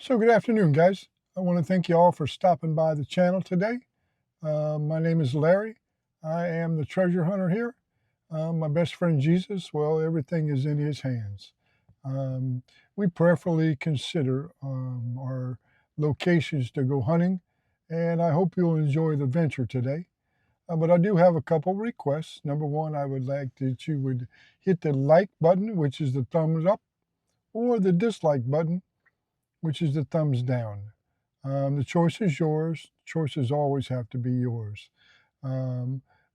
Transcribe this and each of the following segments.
So good afternoon, guys. I want to thank you all for stopping by the channel today. My name is Larry. I am the treasure hunter here. My best friend Jesus, well, everything is in his hands. We prayerfully consider our locations to go hunting, and I hope you'll enjoy the venture today. But I do have a couple requests. Number one, I would like that you would hit the like button, which is the thumbs up, or the dislike button, which is the thumbs down. The choice is yours. Choices always have to be yours.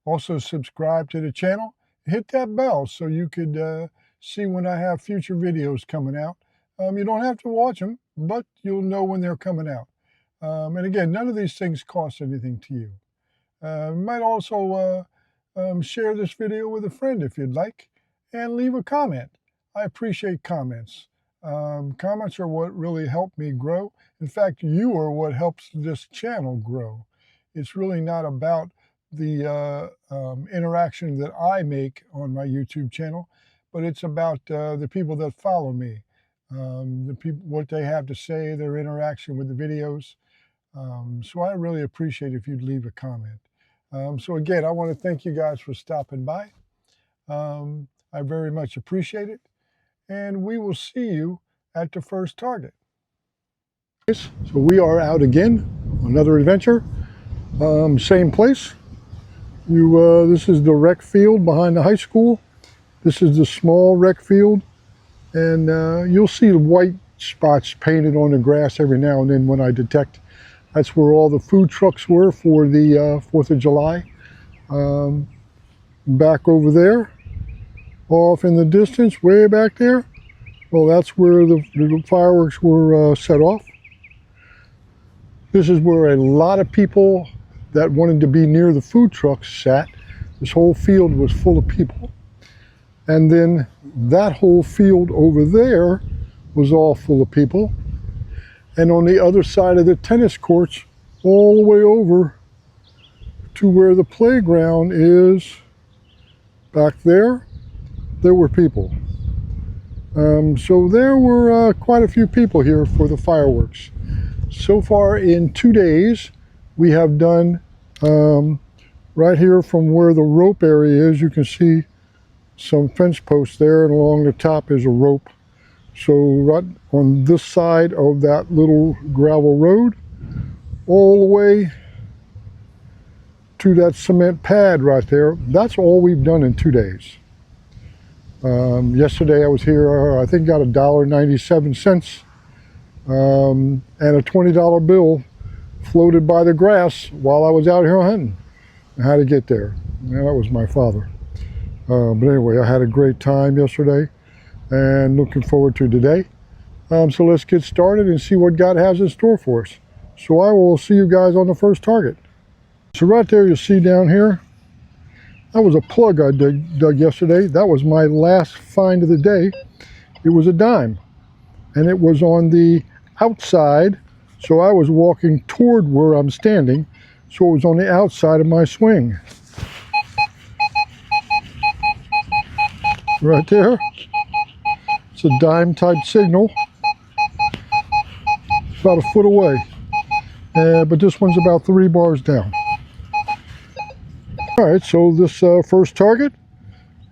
Also, subscribe to the channel. Hit that bell so you could see when I have future videos coming out. You don't have to watch them, but you'll know when they're coming out. And again, none of these things cost anything to you. You might also share this video with a friend if you'd like, and leave a comment. I appreciate comments. Comments are what really help me grow. In fact, you are what helps this channel grow. It's really not about the interaction that I make on my YouTube channel, but it's about the people that follow me, the people, what they have to say, their interaction with the videos. So I really appreciate if you'd leave a comment. So again, I want to thank you guys for stopping by. I very much appreciate it. And we will see you at the first target. So we are out again, another adventure, same place. This is the rec field behind the high school. This is the small rec field, and you'll see the white spots painted on the grass every now and then when I detect. That's where all the food trucks were for the 4th of July. Back over there, off in the distance, way back there, well, that's where the fireworks were set off. This is where a lot of people that wanted to be near the food trucks sat. This whole field was full of people. And then that whole field over there was all full of people. And on the other side of the tennis courts, all the way over to where the playground is, back there, there were people. So there were quite a few people here for the fireworks. So far in 2 days, we have done right here from where the rope area is, you can see some fence posts there, and along the top is a rope. So right on this side of that little gravel road, all the way to that cement pad right there, that's all we've done in 2 days. Yesterday I was here, I think got $1.97, and a $20 bill floated by the grass while I was out here hunting. I had to get there. Yeah, that was my father. But anyway, I had a great time yesterday and looking forward to today. So let's get started and see what God has in store for us. So I will see you guys on the first target. So right there you see down here, that was a plug I dug yesterday. That was my last find of the day. It was a dime, and it was on the outside, so I was walking toward where I'm standing, so it was on the outside of my swing. Right there, it's a dime type signal, about a foot away, but this one's about 3 bars down. All right, so this first target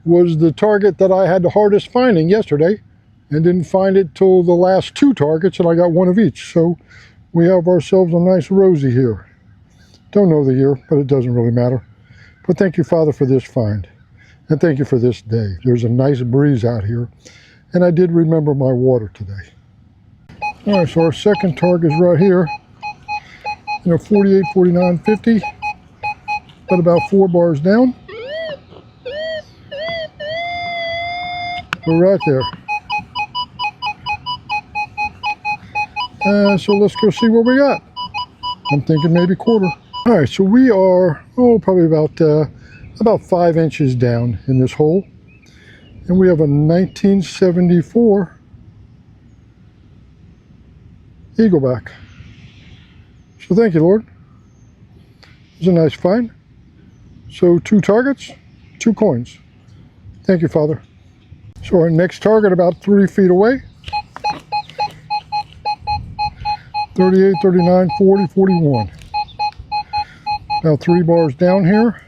was the target that I had the hardest finding yesterday, and didn't find it till the last 2 targets, and I got 1 of each. So we have ourselves a nice Rosie here. Don't know the year, but it doesn't really matter. But thank you, Father, for this find, and thank you for this day. There's a nice breeze out here, and I did remember my water today. All right, so our second target is right here, 48, 49, 50. But about 4 bars down. We're right there. So let's go see what we got. I'm thinking maybe quarter. All right, so we are probably about 5 inches down in this hole, and we have a 1974 Eagleback. So thank you, Lord. It's a nice find. So 2 targets, 2 coins. Thank you, Father. So our next target about 3 feet away. 38, 39, 40, 41. Now 3 bars down here.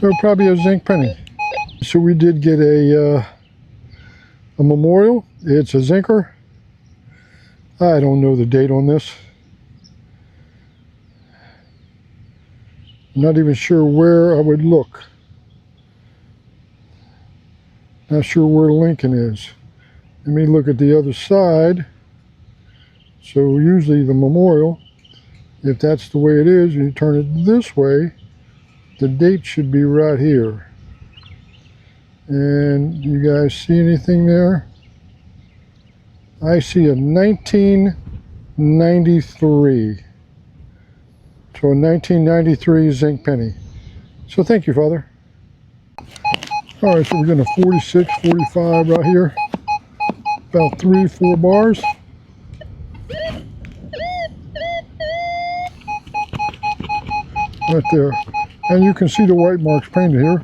So probably a zinc penny. So we did get a memorial. It's a zinker. I don't know the date on this. I'm not even sure where I would look. Not sure where Lincoln is. Let me look at the other side. So usually the memorial, if that's the way it is, you turn it this way, the date should be right here. And you guys see anything there? I see a 1993. So a 1993 zinc penny. So thank you, Father. All right, so we're getting a 46, 45 right here. About 3-4 bars. Right there. And you can see the white marks painted here.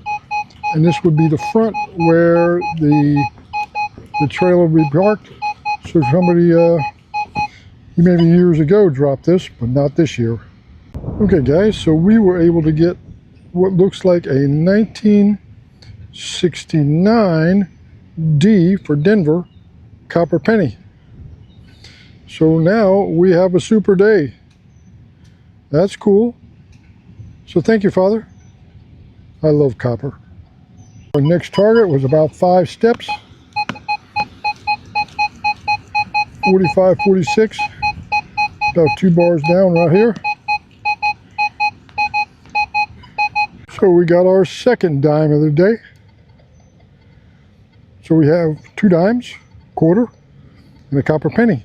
And this would be the front where the trailer would be parked. So somebody, maybe years ago dropped this, but not this year. Okay guys, so we were able to get what looks like a 1969 D for Denver copper penny. So now we have a super day. That's cool. So thank you, Father. I love copper. Our next target was about 5 steps. 45, 46. About 2 bars down right here. So we got our second dime of the day. So we have 2 dimes, quarter, and a copper penny.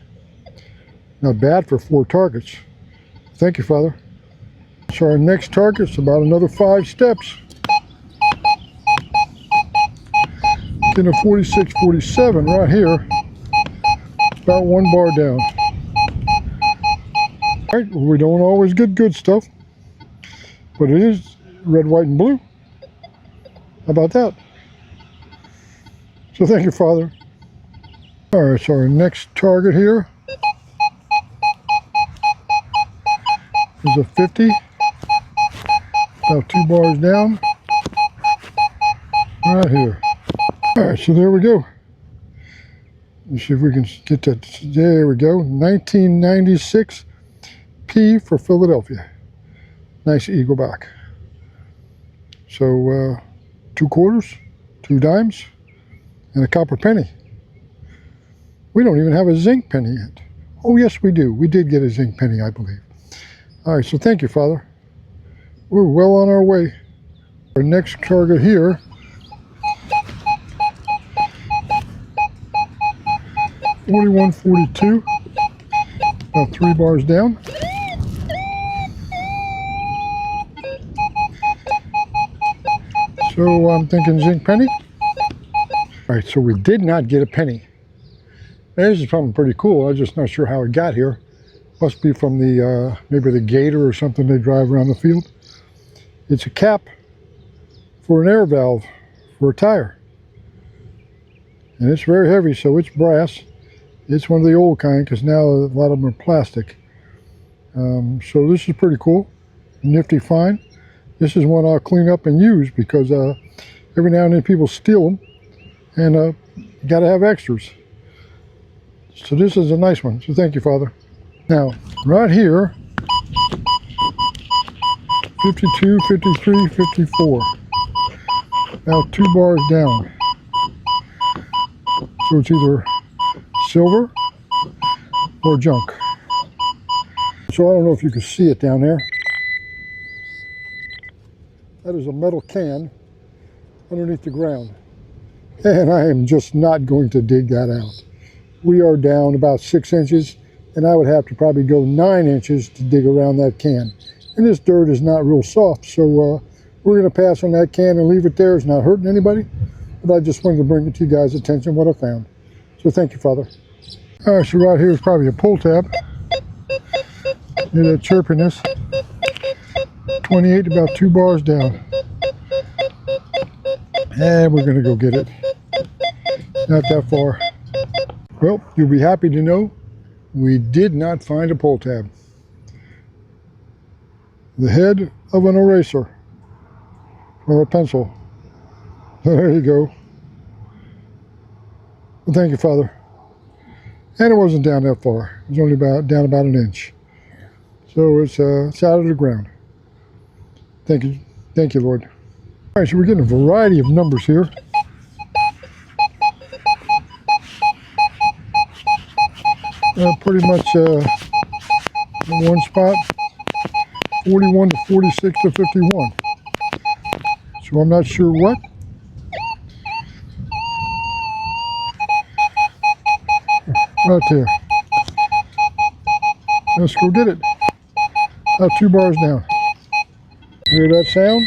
Not bad for 4 targets. Thank you, Father. So our next target's about another 5 steps. Then a 46, 47 right here. About 1 bar down. All right, we don't always get good stuff, but it is red, white, and blue. How about that? So thank you, Father. All right, so our next target here is a 50. About 2 bars down. Right here. All right, so there we go. Let's see if we can get that. There we go. 1996 P for Philadelphia. Nice eagle back. So 2 quarters, 2 dimes, and a copper penny. We don't even have a zinc penny yet. Oh yes, we do. We did get a zinc penny, I believe. All right, so thank you, Father. We're well on our way. Our next target here $41, $42, about 3 bars down. So I'm thinking zinc penny. All right, so we did not get a penny. This is something pretty cool. I'm just not sure how it got here. Must be from the maybe the gator or something they drive around the field. It's a cap for an air valve for a tire. And it's very heavy, so it's brass. It's one of the old kind, because now a lot of them are plastic. So this is pretty cool. Nifty find. This is one I'll clean up and use, because every now and then people steal them, and you got to have extras. So this is a nice one. So thank you, Father. Now, right here, 52, 53, 54. About 2 bars down. So it's either silver or junk. So I don't know if you can see it down there. That is a metal can underneath the ground. And I am just not going to dig that out. We are down about 6 inches, and I would have to probably go 9 inches to dig around that can. And this dirt is not real soft, so we're going to pass on that can and leave it there. It's not hurting anybody, but I just wanted to bring it to you guys' attention what I found. So thank you, Father. All right, so right here is probably a pull tab. Hear that chirpiness. 28, about 2 bars down. And we're going to go get it. Not that far. Well, you'll be happy to know we did not find a pull tab. The head of an eraser or a pencil. There you go. Well, thank you, Father. And it wasn't down that far. It was only down about an inch. So it's out of the ground. Thank you, Lord. All right, so we're getting a variety of numbers here. Pretty much in one spot, 41 to 46 to 51. So I'm not sure what. Right there. Let's go get it. About 2 bars down. Hear that sound?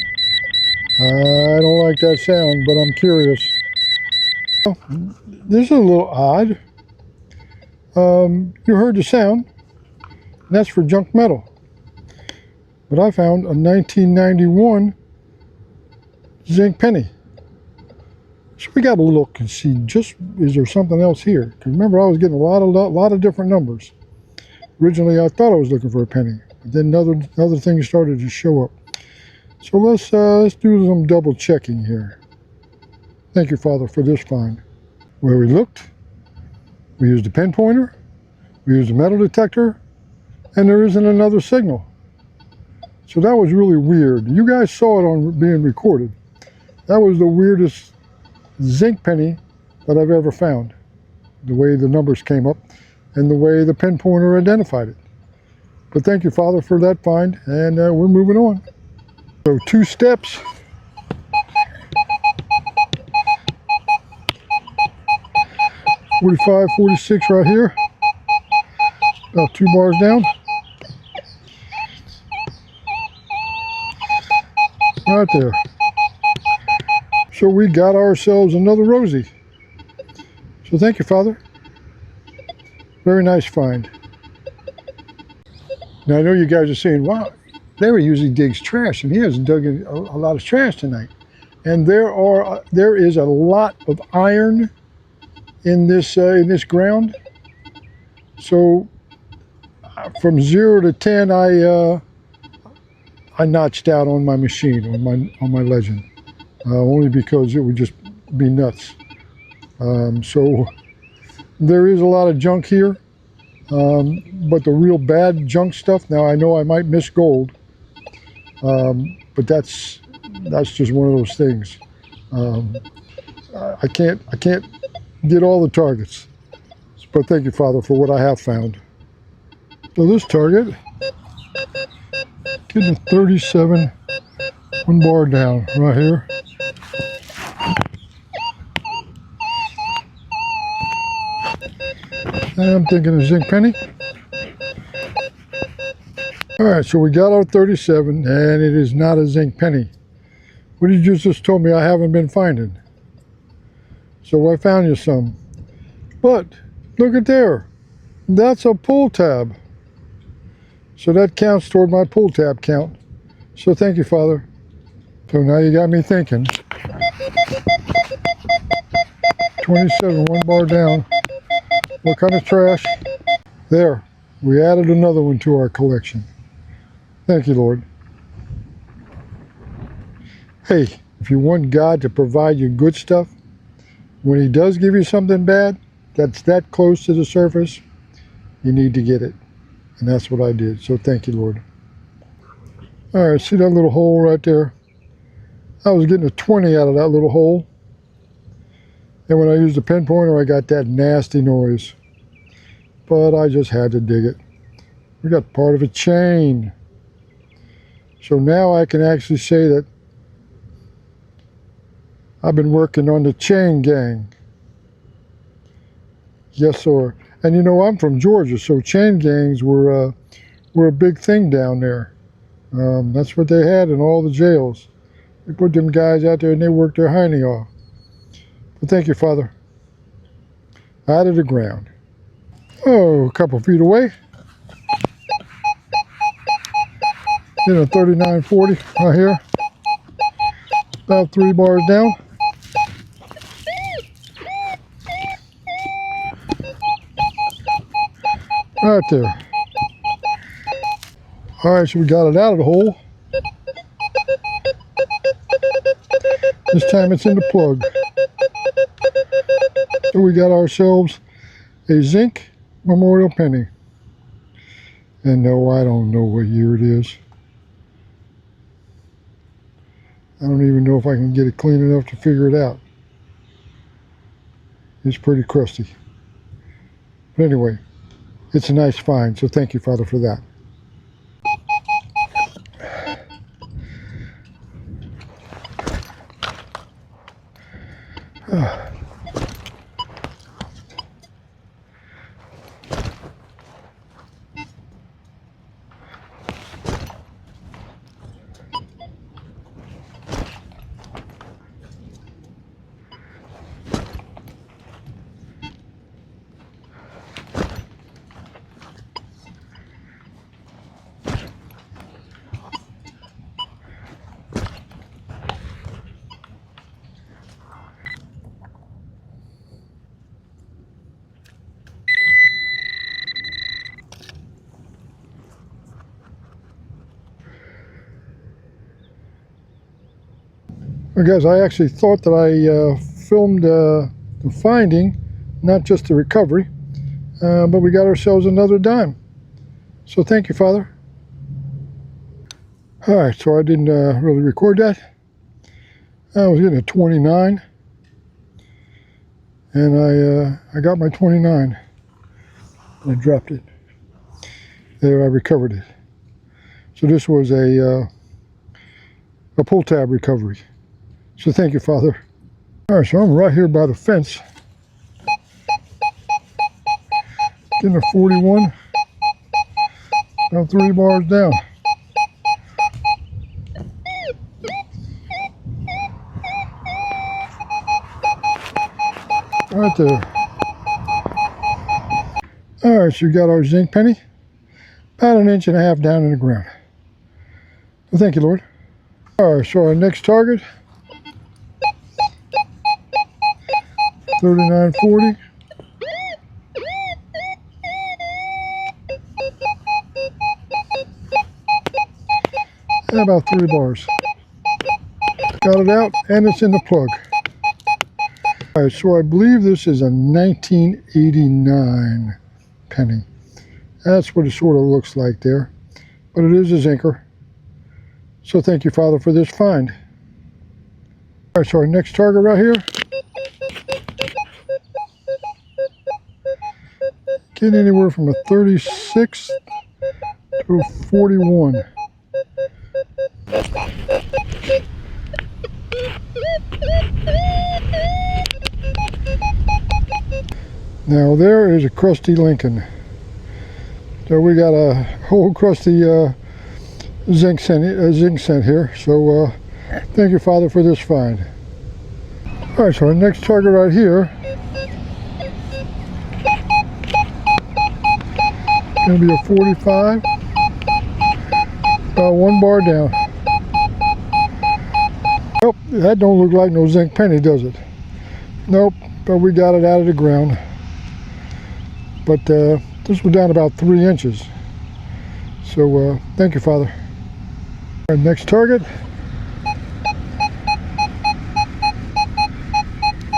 I don't like that sound, but I'm curious. Well, this is a little odd. You heard the sound. And that's for junk metal. But I found a 1991 zinc penny. So we got a little conceit. Just is there something else here? Because remember, I was getting a lot of different numbers. Originally, I thought I was looking for a penny, but then other things started to show up. So let's do some double checking here. Thank you, Father, for this find. Where we looked, we used a pen pointer, we used a metal detector, and there isn't another signal. So that was really weird. You guys saw it on being recorded. That was the weirdest zinc penny that I've ever found. The way the numbers came up and the way the pen pointer identified it. But thank you, Father, for that find, and we're moving on. So 2 steps. $45, $46 right here. About 2 bars down. Right there. So we got ourselves another Rosie. So thank you, Father. Very nice find. Now I know you guys are saying, wow, Larry usually digs trash, and he hasn't dug in a lot of trash tonight. And there is a lot of iron in this ground. So from 0 to 10, I notched out on my machine, on my Legend, only because it would just be nuts. So there is a lot of junk here, but the real bad junk stuff. Now I know I might miss gold, but that's just one of those things. I can't get all the targets, but thank you, Father, for what I have found. So this target, getting a 37, 1 bar down right here. And I'm thinking a zinc penny. All right, so we got our 37, and it is not a zinc penny. What did you just told me I haven't been finding? So I found you some. But look at there. That's a pull tab. So that counts toward my pull tab count. So thank you, Father. So now you got me thinking. 27, 1 bar down. What kind of trash? There, we added another one to our collection. Thank you, Lord. Hey, if you want God to provide you good stuff, when He does give you something bad that's that close to the surface, you need to get it. And that's what I did. So thank you, Lord. All right, see that little hole right there? I was getting a 20 out of that little hole. And when I used the pen pointer, I got that nasty noise. But I just had to dig it. We got part of a chain. So now I can actually say that I've been working on the chain gang. Yes, sir. And you know, I'm from Georgia, so chain gangs were a big thing down there. That's what they had in all the jails. They put them guys out there and they worked their hiney off. But thank you, Father. Out of the ground. Oh, a couple feet away. Then a 3940 right here. About 3 bars down. Right there. Alright, so we got it out of the hole. This time it's in the plug. So we got ourselves a zinc memorial penny. And no, I don't know what year it is. I don't even know if I can get it clean enough to figure it out. It's pretty crusty. But anyway, it's a nice find, so thank you, Father, for that. Well, guys, I actually thought that I filmed the finding, not just the recovery, but we got ourselves another dime. So thank you, Father. All right, so I didn't really record that. I was getting a 29, and I got my 29. I dropped it. There, I recovered it. So this was a pull tab recovery. So thank you, Father. All right, so I'm right here by the fence. Getting a 41. About 3 bars down. Right there. All right, so we got our zinc penny. About 1.5 inches down in the ground. So thank you, Lord. All right, so our next target. 39.40. And about 3 bars. Got it out, and it's in the plug. All right, so I believe this is a 1989 penny. That's what it sort of looks like there. But it is a zinker. So thank you, Father, for this find. All right, so our next target right here. Getting anywhere from a 36 to a 41. Now there is a crusty Lincoln. So we got a whole crusty zinc cent here. So thank you, Father, for this find. All right, so our next target right here going to be a 45. About 1 bar down. Nope, that don't look like no zinc penny, does it? Nope, but we got it out of the ground. But this was down about 3 inches. So thank you, Father. Our next target.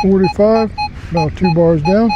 45, about 2 bars down.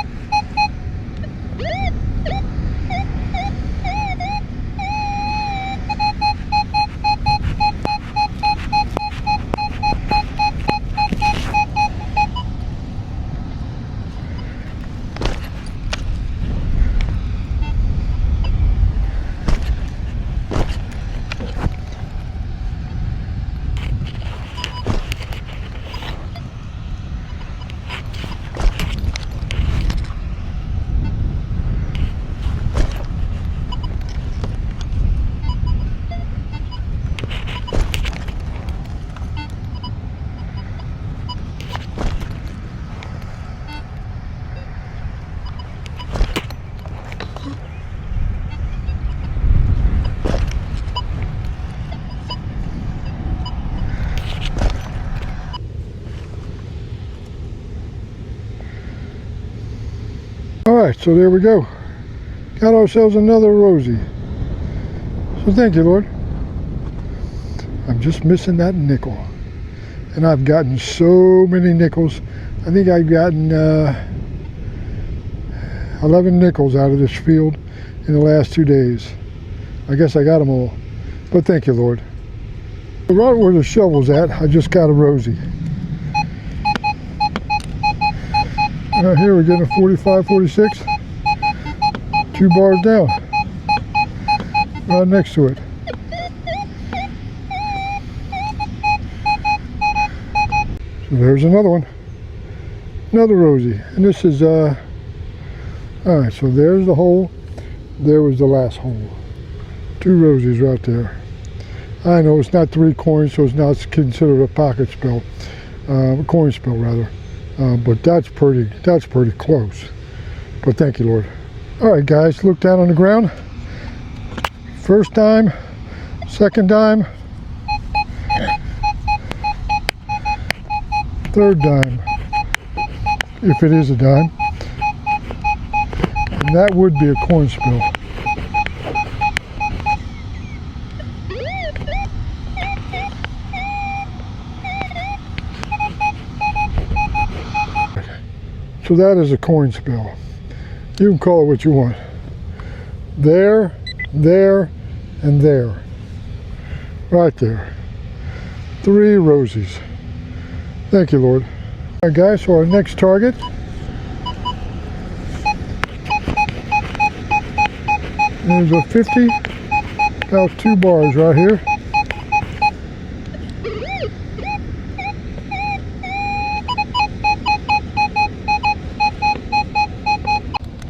All right, so there we go. got ourselves another Rosie. So thank you, Lord. I'm just missing that nickel. And I've gotten so many nickels. I think I've gotten 11 nickels out of this field in the last 2 days. I guess I got them all. But thank you, Lord. Right where the shovel's at, I just got a Rosie. Here we're getting a 45, 46. 2 bars down. Right next to it. So there's another one. Another Rosie. And this is, alright, so there's the hole. There was the last hole. 2 Rosies right there. I know it's not 3 coins, so it's not considered a pocket spill. A coin spill, rather. But that's pretty close. But thank you, Lord. Alright, guys, look down on the ground. First dime, second dime, third dime, if it is a dime. And that would be a coin spill. So that is a coin spill. You can call it what you want. There, there, and there. Right there. 3 Rosies. Thank you, Lord. All right, guys, so our next target is a 50, about 2 bars right here.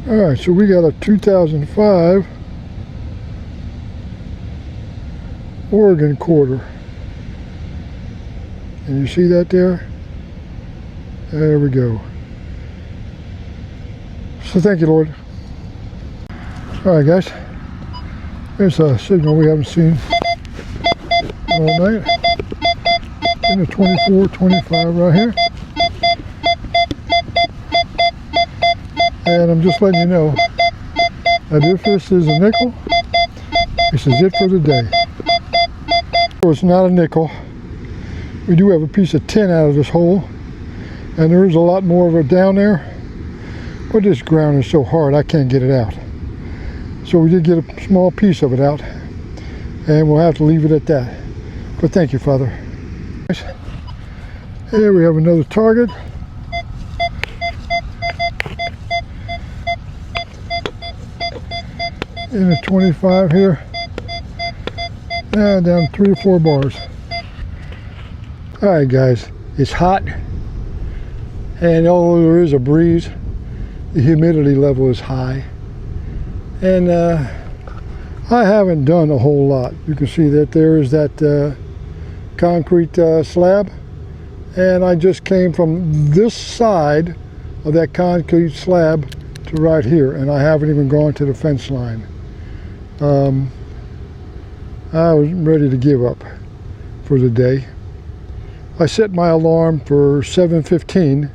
All right, so we got a 2005 Oregon quarter. And you see that there? There we go. So thank you, Lord. All right, guys. There's a signal we haven't seen all night. In a 24, 25 right here. And I'm just letting you know that if this is a nickel, this is it for the day. So it's not a nickel. We do have a piece of tin out of this hole, and there is a lot more of it down there, but this ground is so hard I can't get it out. So we did get a small piece of it out, and we'll have to leave it at that. But thank you, Father. Here we have another target. In a 25 here. Down 3 or 4 bars. Alright, guys, it's hot, and although there is a breeze, the humidity level is high, and I haven't done a whole lot. You can see that there is that concrete slab, and I just came from this side of that concrete slab to right here, and I haven't even gone to the fence line. I was ready to give up for the day. I set my alarm for 7:15.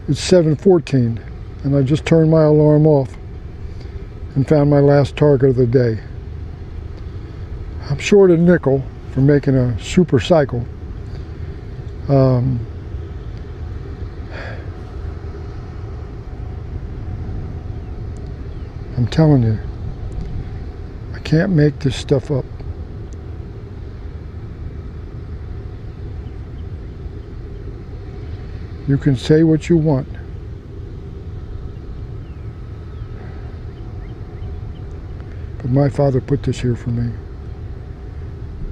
It's 7:14, and I just turned my alarm off and found my last target of the day. I'm short a nickel for making a super cycle. I'm telling you, I can't make this stuff up. You can say what you want, but my Father put this here for me,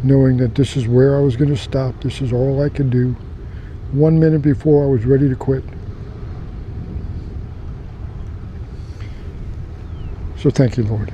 knowing that this is where I was going to stop. This is all I could do. 1 minute before I was ready to quit. So thank you, Lord.